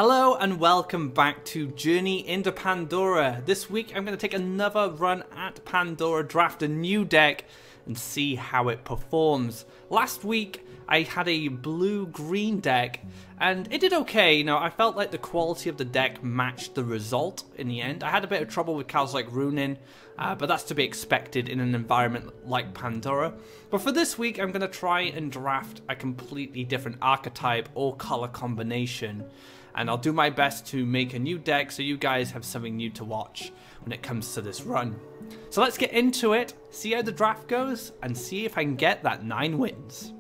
Hello and welcome back to Journey into Pandora. This week I'm going to take another run at Pandora, draft a new deck and see how it performs. Last week I had a blue-green deck and it did okay. You know, I felt like the quality of the deck matched the result in the end. I had a bit of trouble with cards like Runin, but that's to be expected in an environment like Pandora. But for this week I'm going to try and draft a completely different archetype or color combination. And I'll do my best to make a new deck so you guys have something new to watch when it comes to this run. So let's get into it, see how the draft goes, and see if I can get that 9 wins.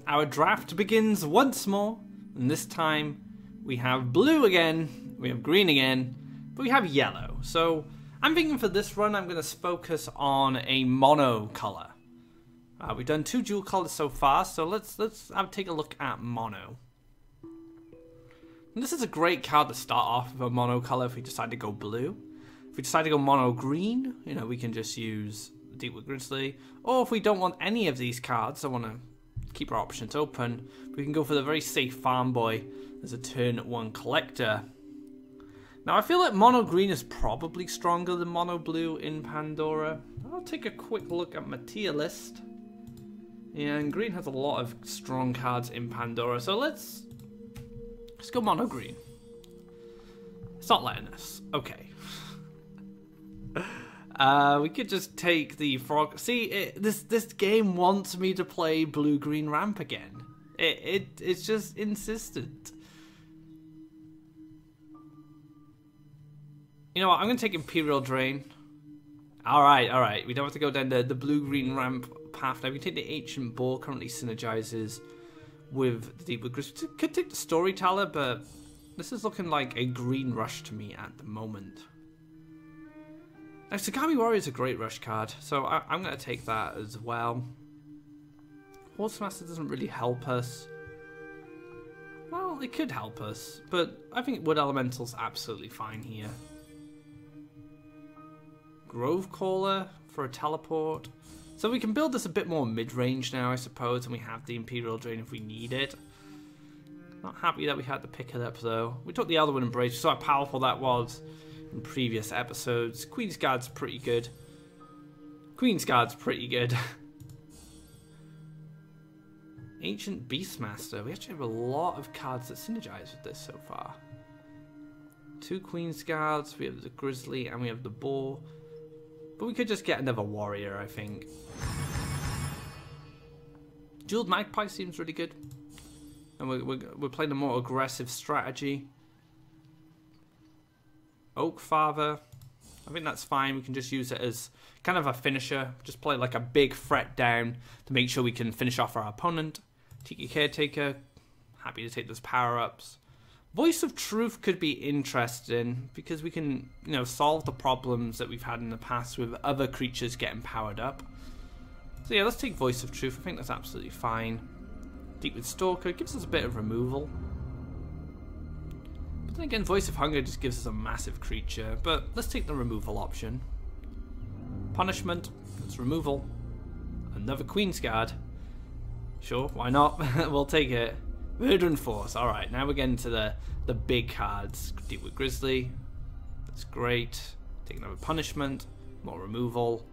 Our draft begins once more, and this time we have blue again, we have green again, but we have yellow. So I'm thinking for this run I'm going to focus on a mono color. We've done 2 dual colors so far, so let's take a look at mono. And this is a great card to start off with a mono color if we decide to go blue. If we decide to go mono green, you know, we can just use Deepwood Grizzly. Or if we don't want any of these cards, I want to keep our options open, we can go for the very safe farm boy as a turn 1 collector. Now I feel like mono green is probably stronger than mono blue in Pandora. I'll take a quick look at my tier list. Yeah, and green has a lot of strong cards in Pandora, so let's go mono green. It's not letting us. Okay. We could just take the frog. See, this game wants me to play blue-green ramp again. It's just insistent. You know what? I'm gonna take Imperial Drain. All right. We don't have to go down the blue-green ramp path now. We can take the Ancient Boar. Currently synergizes with the Deepwood Grizzly. Could take the Storyteller, but this is looking like a green rush to me at the moment. Now, Sagami Warrior is a great rush card, so I'm going to take that as well. Horsemaster doesn't really help us. Well, it could help us, but I think Wood Elemental's absolutely fine here. Grove Caller for a teleport. So we can build this a bit more mid-range now, I suppose, and we have the Imperial Drain if we need it. Not happy that we had to pick it up, though. We took the Elderwood Embrace, we saw how powerful that was in previous episodes. Queensguard's pretty good. Ancient Beastmaster. We actually have a lot of cards that synergize with this so far. 2 Queensguards, we have the Grizzly, and we have the Boar. But we could just get another warrior, I think. Jeweled Magpie seems really good. And we're playing a more aggressive strategy. Oak Father. I think that's fine. We can just use it as kind of a finisher. Just play like a big threat down to make sure we can finish off our opponent. Tiki Caretaker. Happy to take those power-ups. Voice of Truth could be interesting because we can, you know, solve the problems that we've had in the past with other creatures getting powered up. So yeah, let's take Voice of Truth. I think that's absolutely fine. Deepwood Stalker gives us a bit of removal. But then again, Voice of Hunger just gives us a massive creature. But let's take the removal option. Punishment, that's removal. Another Queensguard. Sure, why not? We'll take it. Murder Force. Alright, now we're getting to the big cards. Deepwood Grizzly. That's great. Take another punishment. More removal.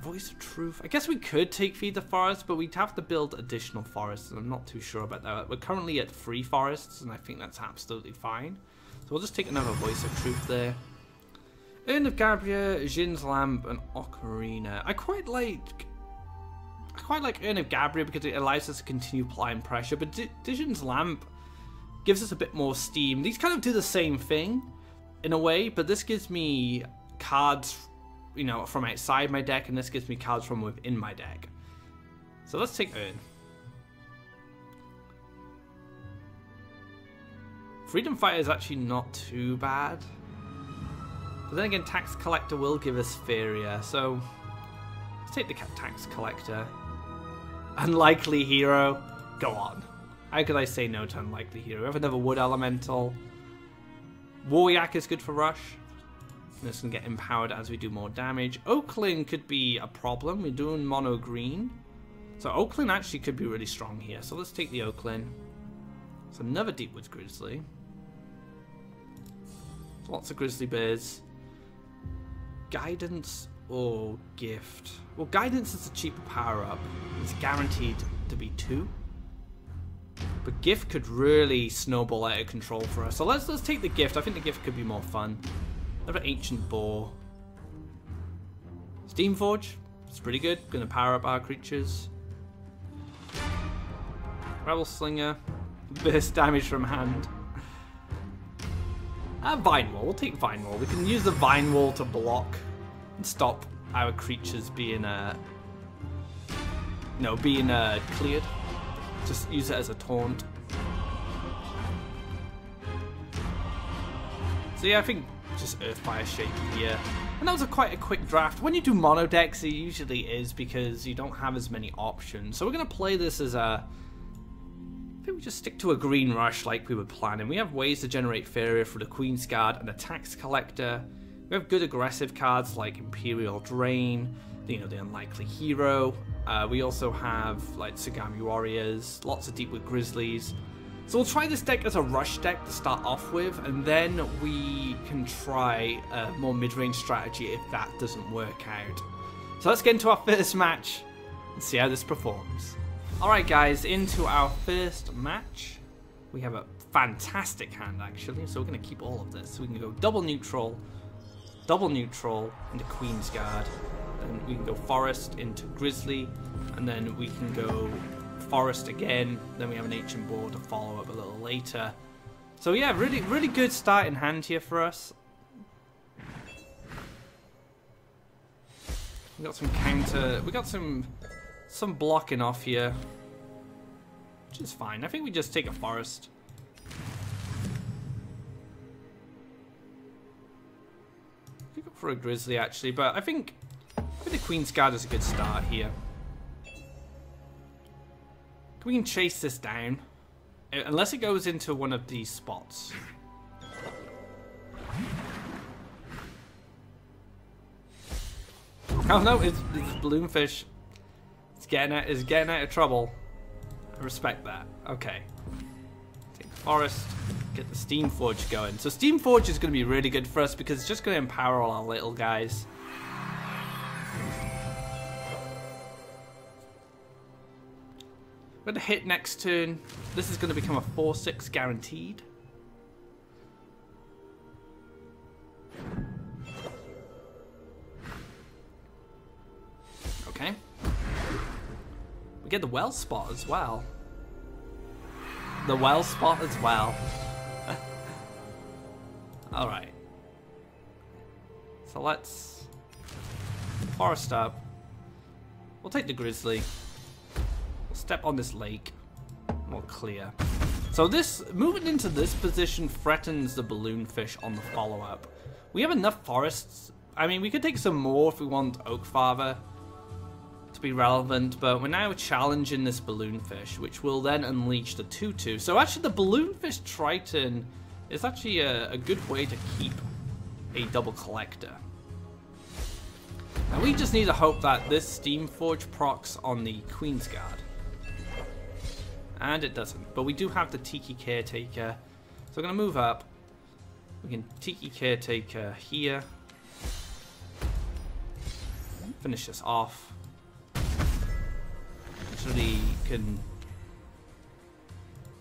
Voice of Truth. I guess we could take Feed the Forest, but we'd have to build additional forests, and I'm not too sure about that. We're currently at 3 forests, and I think that's absolutely fine. So we'll just take another Voice of Truth there. Urn of Gabria, Jin's Lamp, and Ocarina. I quite like Urn of Gabria because it allows us to continue applying pressure, but Jin's Lamp gives us a bit more steam. These kind of do the same thing in a way, but this gives me cards, you know, from outside my deck, and this gives me cards from within my deck. So let's take Urn. Freedom Fighter is actually not too bad. But then again, Tax Collector will give us Faeria, so let's take the Tax Collector. Unlikely Hero. Go on. How could I say no to Unlikely Hero? We have another Wood Elemental. Waryak is good for Rush. This can get empowered as we do more damage. Oakland could be a problem. We're doing mono green. So Oakland actually could be really strong here. So let's take the Oakland. It's another Deepwood Grizzly. Lots of grizzly bears. Guidance or gift? Well, guidance is a cheaper power-up. It's guaranteed to be 2. But gift could really snowball out of control for us. So let's take the gift. I think the gift could be more fun. Another ancient boar. Steamforge. It's pretty good. Gonna power up our creatures. Rebel Slinger. Burst damage from hand. Vine Wall. We'll take Vine Wall. We can use the Vine Wall to block and stop our creatures being cleared. Just use it as a taunt. So yeah, I think just Earthfire Shape here. And that was quite a quick draft. When you do mono decks, it usually is because you don't have as many options. So we're going to play this as a... I think we just stick to a green rush like we were planning. We have ways to generate Faeria for the Queen's Guard and the Tax Collector. We have good aggressive cards like Imperial Drain, the Unlikely Hero. We also have like Tsugami Warriors, lots of Deepwood Grizzlies. So we'll try this deck as a rush deck to start off with, and then we can try a more mid-range strategy if that doesn't work out. So let's get into our first match and see how this performs. Alright guys, into our first match. We have a fantastic hand actually, so we're going to keep all of this. So we can go double neutral into Queen's Guard, and we can go forest into Grizzly, and then we can go forest again, then we have an ancient boar to follow up a little later. So yeah, really good start in hand here for us. We got some counter, we got some blocking off here, which is fine. I think we just take a forest. We could go for a Grizzly actually, but I think the Queen's Guard is a good start here. We can chase this down, unless it goes into one of these spots. Oh no, it's Balloonfish. It's getting out of trouble. I respect that. Okay. Take the forest, get the Steamforge going. So Steamforge is going to be really good for us because it's just going to empower all our little guys. We're going to hit next turn. This is going to become a 4/6 guaranteed. Okay. We get the well spot as well. The well spot as well. Alright. So let's forest up. We'll take the Grizzly. Step on this lake, we'll clear. So this, moving into this position threatens the Balloonfish on the follow-up. We have enough forests. I mean, we could take some more if we want Oakfather to be relevant, but we're now challenging this Balloonfish, which will then unleash the 2/2. So actually the Balloonfish Triton is actually a good way to keep a double collector. Now we just need to hope that this Steamforge procs on the Queen's Guard. And it doesn't, but we do have the Tiki Caretaker, so we're going to move up. We can Tiki Caretaker here. Finish this off. Actually, can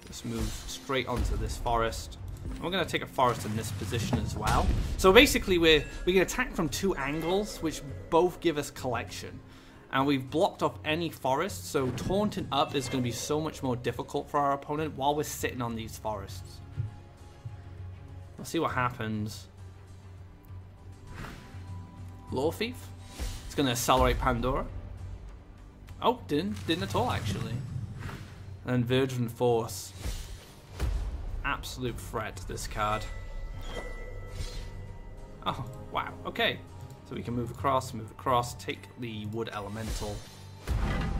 just move straight onto this forest. And we're going to take a forest in this position as well. So basically, we can attack from 2 angles, which both give us collection. And we've blocked off any forest, so taunting up is going to be so much more difficult for our opponent while we're sitting on these forests. We'll see what happens. Lore Thief. It's going to accelerate Pandora. Oh, didn't at all actually. And Virgin Force. Absolute threat, this card. Oh, wow, okay. So we can move across, take the Wood Elemental. And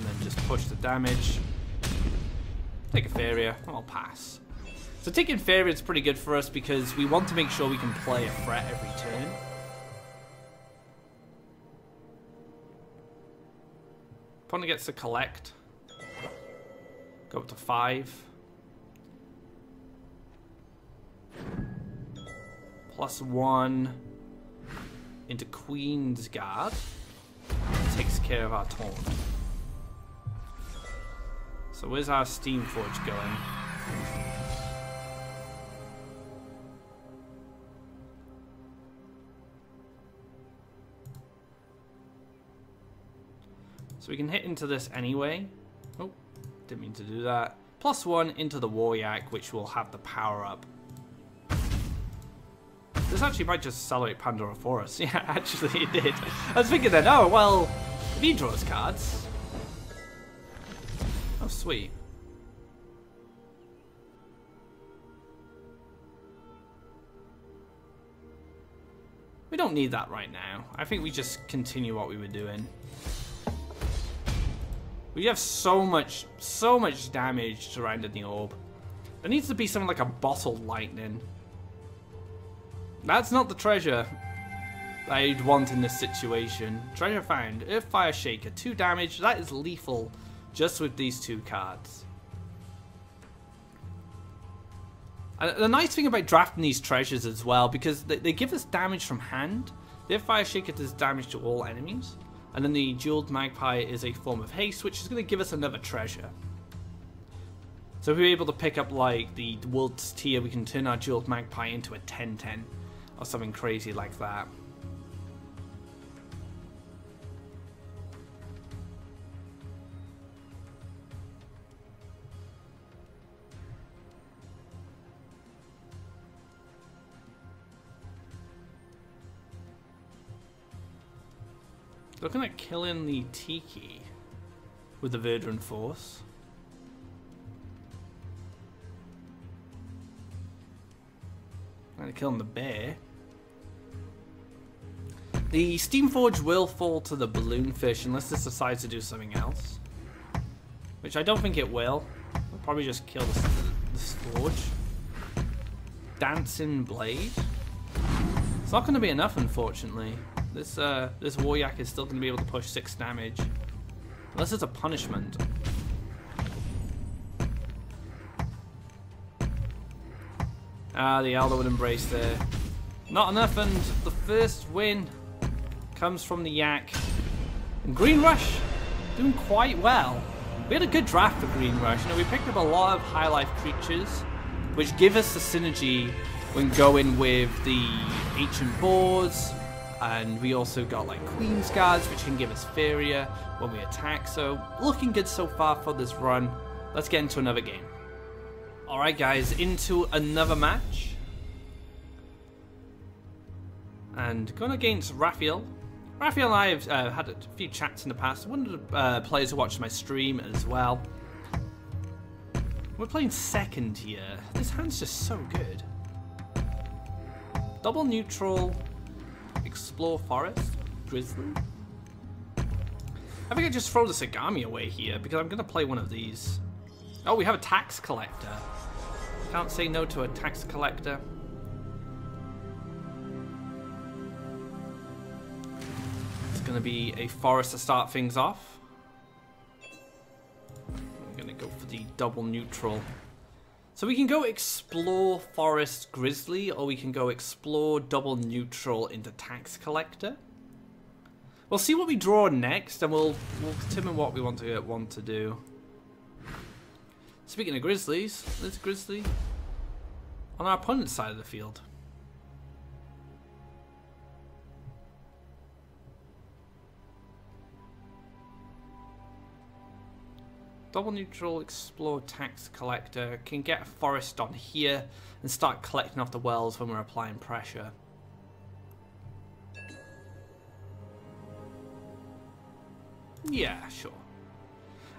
then just push the damage. Take a Faeria, I'll pass. So taking Faeria is pretty good for us because we want to make sure we can play a threat every turn. Opponent gets to collect. Go up to 5. +1 into Queen's Guard. Takes care of our taunt. So where's our Steam Forge going? So we can hit into this anyway. Oh, didn't mean to do that. +1 into the Waryak, which will have the power up. This actually might just accelerate Pandora for us. Yeah, actually it did. I was thinking then, oh, well, if he draws cards. Oh, sweet. We don't need that right now. I think we just continue what we were doing. We have so much damage surrounding the orb. There needs to be something like a bottled lightning. That's not the treasure I'd want in this situation. Treasure found. Earth Fire Shaker. 2 damage. That is lethal just with these 2 cards. And the nice thing about drafting these treasures as well, because they give us damage from hand. The Earth Fire Shaker does damage to all enemies. And then the Jeweled Magpie is a form of haste, which is going to give us another treasure. So if we're able to pick up like the World's Tier, we can turn our Jeweled Magpie into a 10/10 or something crazy like that. Looking at killing the Tiki with the Verdant Force. And killing the bear. The Steam Forge will fall to the Balloon Fish unless this decides to do something else. Which I don't think it will. We'll probably just kill this Forge. Dancing Blade. It's not going to be enough, unfortunately. This Waryak is still going to be able to push 6 damage. Unless it's a punishment. Ah, the Elderwood Embrace there. Not enough, and the first win comes from the Yak. And Green Rush, doing quite well. We had a good draft for Green Rush. You know, we picked up a lot of high life creatures, which give us the synergy when going with the Ancient Boars. And we also got like Queen's Guards, which can give us Faeria when we attack. So looking good so far for this run. Let's get into another game. Alright guys, into another match. And going against Raphael. Raphael and I have had a few chats in the past. One of the players who watched my stream as well. We're playing second here. This hand's just so good. Double neutral. Explore Forest, Grizzly. I think I just throw the Sagami away here because I'm going to play one of these. Oh, we have a Tax Collector. Can't say no to a Tax Collector. It's going to be a Forest to start things off. I'm going to go for the double neutral. So we can go Explore Forest Grizzly, or we can go Explore Double Neutral into Tax Collector. We'll see what we draw next, and we'll determine what we want to do. Speaking of Grizzlies, there's Grizzly on our opponent's side of the field. Double neutral, explore Tax Collector. Can get a Forest on here and start collecting off the wells when we're applying pressure. Yeah, sure.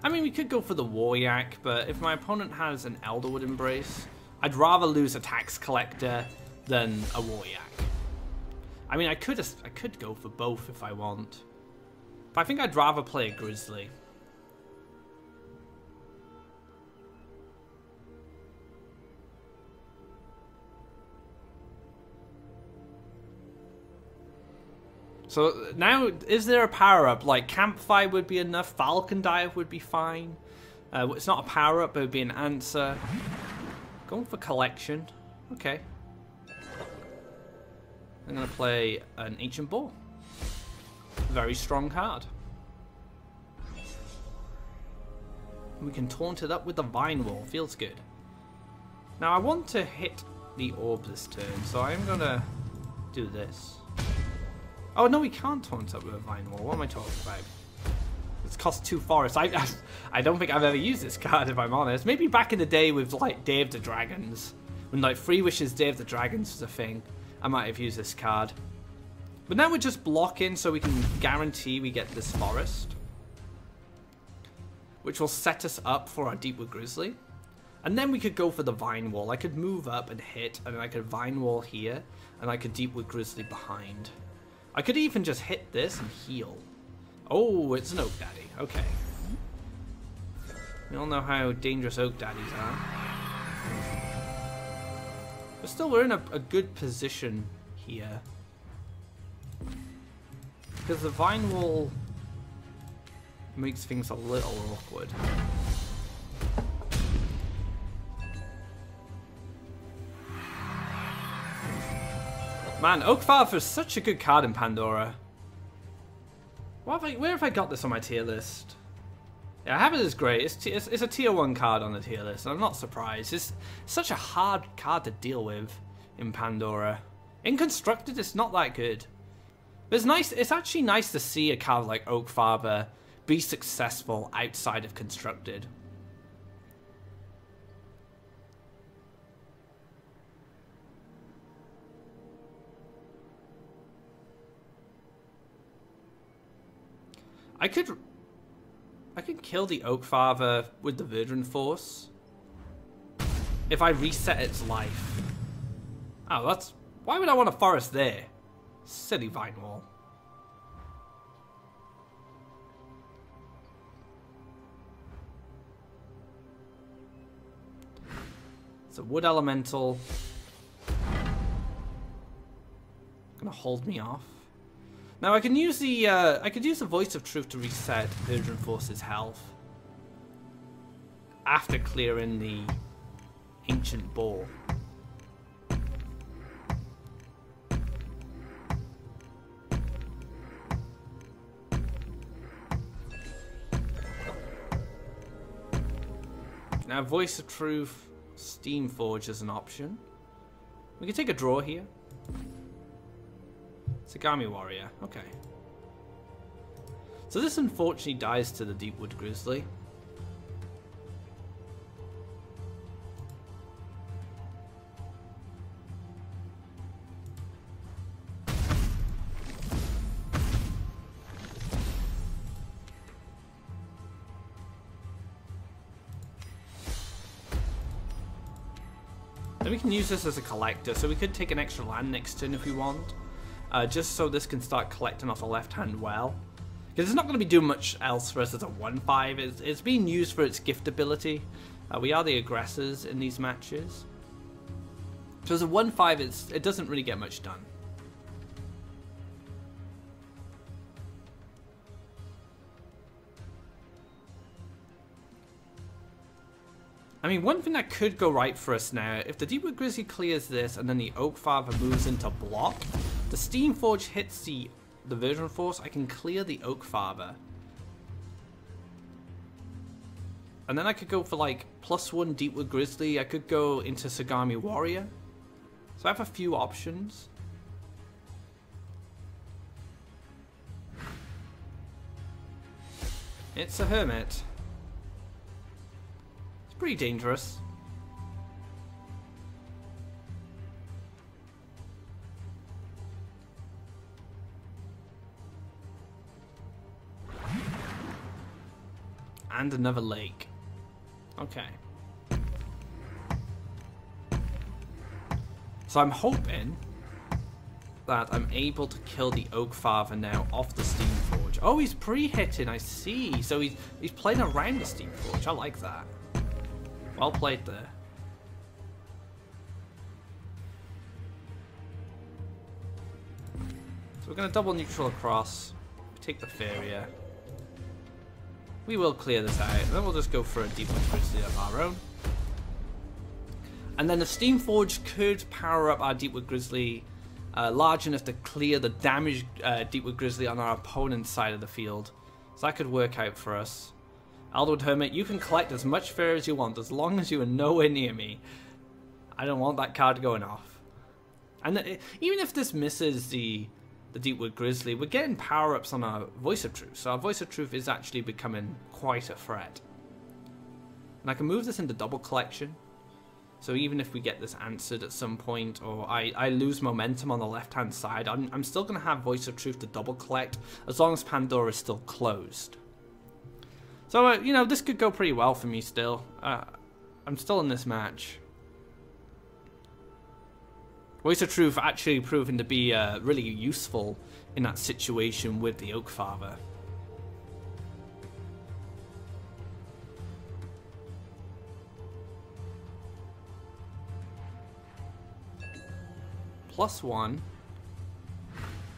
I mean, we could go for the Waryak, but if my opponent has an Elderwood Embrace, I'd rather lose a Tax Collector than a Waryak. I mean, I could go for both if I want, but I think I'd rather play a Grizzly. So now, is there a power-up? Like, Campfire would be enough, Falcon Dive would be fine. It's not a power-up, but it would be an answer. Going for collection. Okay. I'm going to play an Ancient Ball. Very strong card. We can taunt it up with the Vine Wall. Feels good. Now I want to hit the orb this turn, so I'm going to do this. Oh no, we can't taunt up with a Vine Wall. What am I talking about? It's cost 2 forests. I don't think I've ever used this card, if I'm honest. Maybe back in the day with like Day of the Dragons. When like 3 Wishes Day of the Dragons was a thing. I might have used this card. But now we're just blocking so we can guarantee we get this forest. Which will set us up for our Deepwood Grizzly. And then we could go for the Vine Wall. I could move up and hit, and then I could Vine Wall here, and I could Deepwood Grizzly behind. I could even just hit this and heal. Oh, it's an Oak Daddy. Okay. We all know how dangerous Oak Daddies are. But still, we're in a good position here. Because the Vine Wall makes things a little awkward. Man, Oak Father is such a good card in Pandora. Where have I got this on my tier list? Yeah, I have it as great. It's a tier 1 card on the tier list. I'm not surprised. It's such a hard card to deal with in Pandora. In Constructed, it's not that good. But it's nice. It's actually nice to see a card like Oak Father be successful outside of Constructed. I could kill the Oak Father with the Verdant Force if I reset its life. Oh, that's... Why would I want a forest there? Silly Vine Wall. It's a Wood Elemental. Gonna hold me off. Now I can use the Voice of Truth to reset Verdant Force's health after clearing the Ancient Ball. Now Voice of Truth, Steam Forge is an option. We can take a draw here. Sagami Warrior, okay. So this unfortunately dies to the Deepwood Grizzly. Then we can use this as a collector, so we could take an extra land next turn if we want. Just so this can start collecting off the left-hand well. Because it's not going to be doing much else for us as a 1-5. It's being used for its gift ability. We are the aggressors in these matches. So as a 1-5, it doesn't really get much done. I mean, one thing that could go right for us now, if the Deepwood Grizzly clears this and then the Oak Father moves into block, the Steam Forge hits the Verdant Force, I can clear the Oak Father. And then I could go for like +1 Deepwood Grizzly, I could go into Sagami Warrior. So I have a few options. It's a Hermit. Pretty dangerous. And another lake. Okay. So I'm hoping that I'm able to kill the Oak Father now off the Steam Forge. Oh, he's pre-hitting, I see. So he's playing around the Steam Forge. I like that. Well played there. So we're going to double neutral across. Take the Faeria. We will clear this out, and then we'll just go for a Deepwood Grizzly of our own. And then the Steam Forge could power up our Deepwood Grizzly large enough to clear the damaged Deepwood Grizzly on our opponent's side of the field. So that could work out for us. Elderwood Hermit, you can collect as much Faeria as you want, as long as you are nowhere near me. I don't want that card going off. And even if this misses the Deepwood Grizzly, we're getting power-ups on our Voice of Truth. So our Voice of Truth is actually becoming quite a threat. And I can move this into double collection. So even if we get this answered at some point, or I lose momentum on the left-hand side, I'm still going to have Voice of Truth to double collect, as long as Pandora is still closed. So, you know, this could go pretty well for me still. I'm still in this match. Voice of Truth actually proven to be really useful in that situation with the Oak Father. +1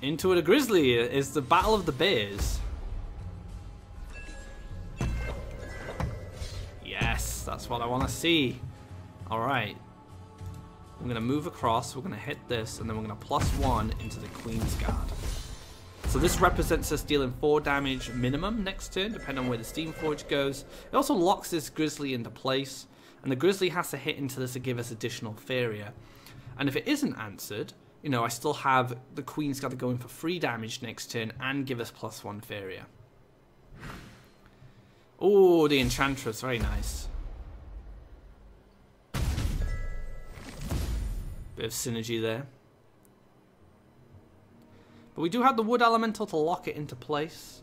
into a Grizzly is the Battle of the Bears. Yes, that's what I want to see. Alright. I'm going to move across, we're going to hit this, and then we're going to +1 into the Queen's Guard. So this represents us dealing 4 damage minimum next turn, depending on where the Steam Forge goes. It also locks this Grizzly into place, and the Grizzly has to hit into this to give us additional Faeria. And if it isn't answered, you know, I still have the Queen's Guard going for 3 damage next turn and give us +1 Faeria. Oh, the Enchantress, very nice. Bit of synergy there. But we do have the Wood Elemental to lock it into place.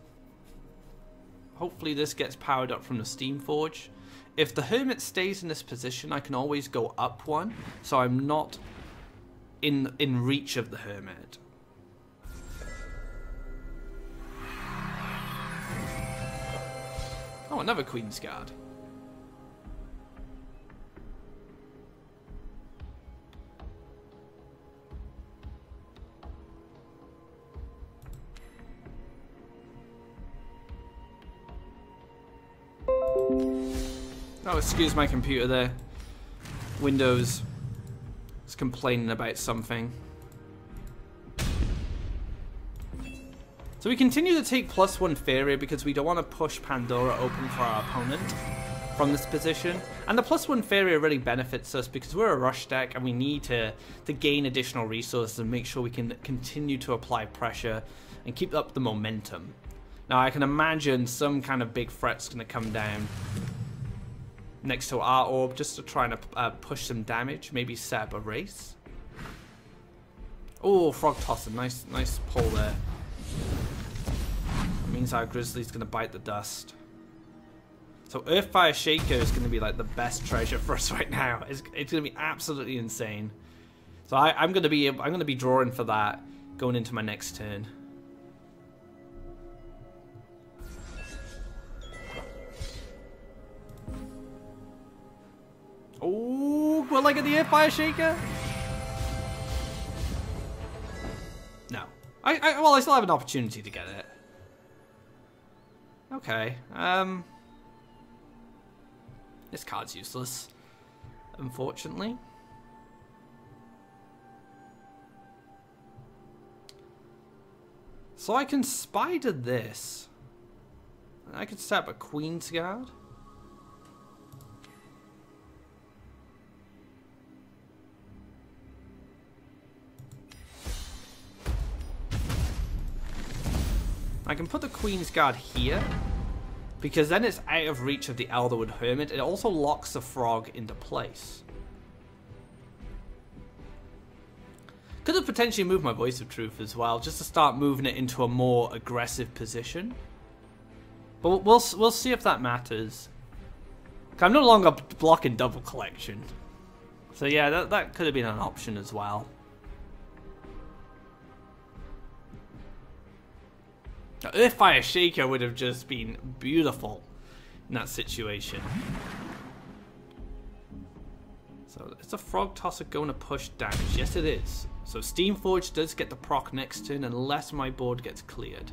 Hopefully this gets powered up from the Steam Forge. If the Hermit stays in this position, I can always go up 1, so I'm not in reach of the Hermit. Oh, another Queen's Guard. Oh, excuse my computer there. Windows is complaining about something. So we continue to take +1 Faeria because we don't want to push Pandora open for our opponent from this position. And the +1 Faeria really benefits us because we're a rush deck and we need to gain additional resources and make sure we can continue to apply pressure and keep up the momentum. Now I can imagine some kind of big threat's going to come down next to our orb just to try and push some damage, maybe set up a race. Oh, Frog Tosser, nice pull there. That means our Grizzly's going to bite the dust. So Earthfire Shaker is going to be like the best treasure for us right now. It's going to be absolutely insane. So I'm going to be drawing for that going into my next turn. Oh, will I get the Earthfire Shaker? No. Well, I still have an opportunity to get it. Okay. This card's useless, unfortunately. So I can spider this. I could set up a Queen's Guard. I can put the Queen's Guard here, because then it's out of reach of the Elderwood Hermit. It also locks the frog into place. Could have potentially moved my Voice of Truth as well, just to start moving it into a more aggressive position. But we'll see if that matters. I'm no longer blocking double collection. So yeah, that could have been an option as well. Earthfire Shaker would have just been beautiful in that situation. So is the Frog Tosser going to push damage? Yes, it is. So Steam Forge does get the proc next turn unless my board gets cleared.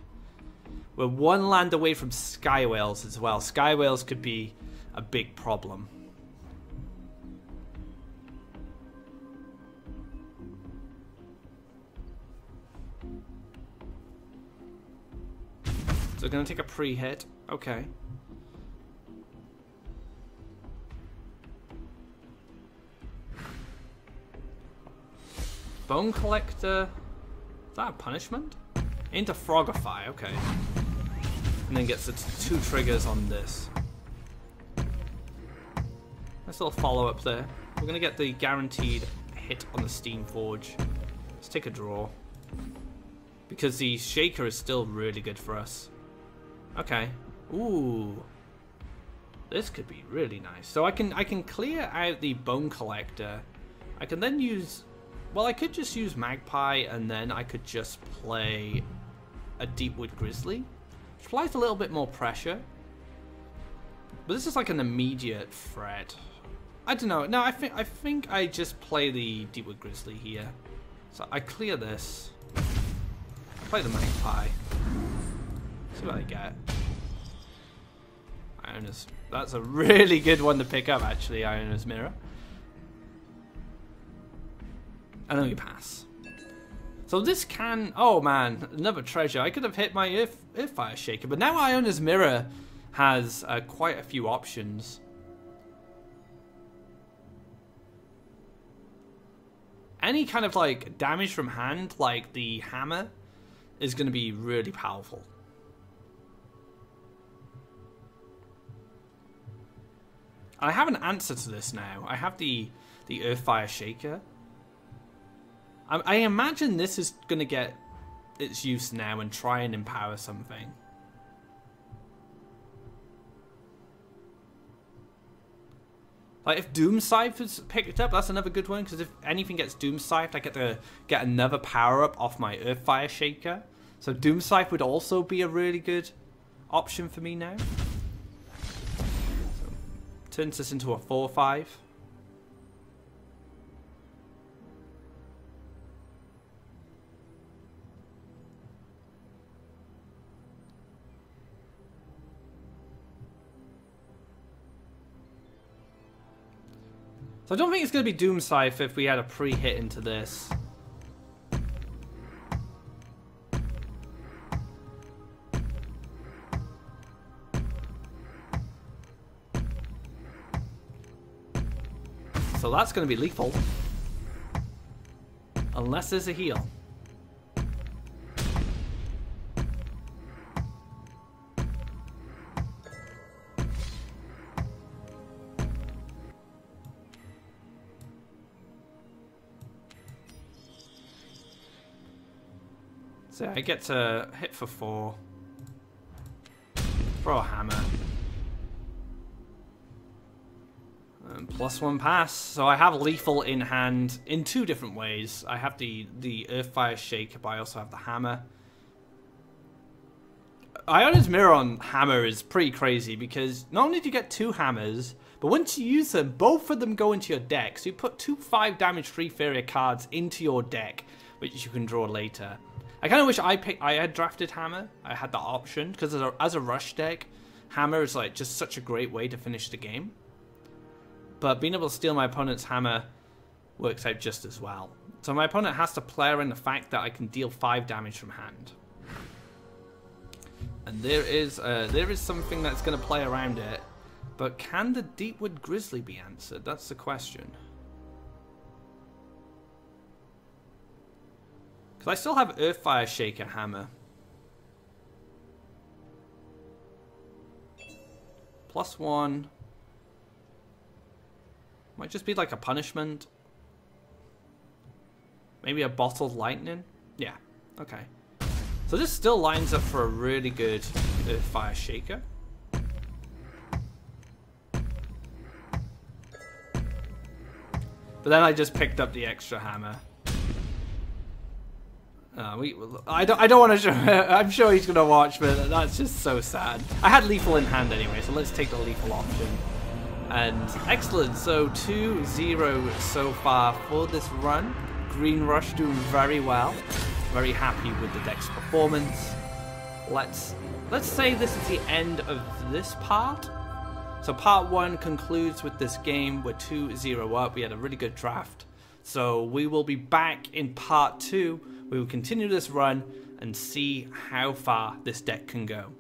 We're one land away from Sky Whales as well. Sky Whales could be a big problem. So we're going to take a pre-hit. Okay. Bone Collector. Is that a punishment? Into Frogify, okay. And then gets the 2 triggers on this. Nice little follow-up there. We're going to get the guaranteed hit on the Steam Forge. Let's take a draw. Because the Shaker is still really good for us. Okay. Ooh. This could be really nice. So I can clear out the Bone Collector. I can then use... Well, I could just use Magpie, and then I could just play a Deepwood Grizzly, which applies a little bit more pressure. But this is like an immediate threat. I don't know. No, I think I just play the Deepwood Grizzly here. So I clear this. I play the Magpie. See what I get. Iona's. That's a really good one to pick up, actually. Iona's Mirror. And then we pass. So this can... Oh man, another treasure. I could have hit my Earthfire Shaker, but now Iona's Mirror has quite a few options. Any kind of like damage from hand, like the hammer, is going to be really powerful. I have an answer to this now. I have the Earthfire Shaker. I imagine this is going to get its use now and try and empower something. Like if Doom Scythe is picked up, that's another good one, because if anything gets Doom Scythed, I get to get another power-up off my Earthfire Shaker. So Doom Scythe would also be a really good option for me now. So, turns this into a 4/5. So I don't think it's going to be Doom Scythe if we had a pre-hit into this. So that's going to be lethal. Unless there's a heal. So I get to hit for 4. Throw a hammer. And +1 pass. So I have lethal in hand in 2 different ways. I have the Earthfire Shaker, but I also have the hammer. Iona's Mirror on hammer is pretty crazy because not only do you get 2 hammers, but once you use them, both of them go into your deck. So you put 2 5 damage free Faeria cards into your deck, which you can draw later. I kind of wish I had drafted Hammer. I had the option, because as a rush deck, Hammer is like just such a great way to finish the game. But being able to steal my opponent's Hammer works out just as well. So my opponent has to play around the fact that I can deal 5 damage from hand. And there is something that's going to play around it. But can the Deepwood Grizzly be answered? That's the question. I still have Earthfire Shaker Hammer. +1. Might just be like a punishment. Maybe a Bottled Lightning. Yeah, okay. So this still lines up for a really good Earthfire Shaker. But then I just picked up the extra hammer. I don't want to show. I'm sure he's gonna watch, but that's just so sad. I had lethal in hand anyway, so let's take the lethal option. And excellent. So 2-0 so far for this run. Green Rush doing very well. Very happy with the deck's performance. Let's let's say this is the end of this part. So part 1 concludes with this game. We're 2-0 up. We had a really good draft. So we will be back in part 2. We will continue this run and see how far this deck can go.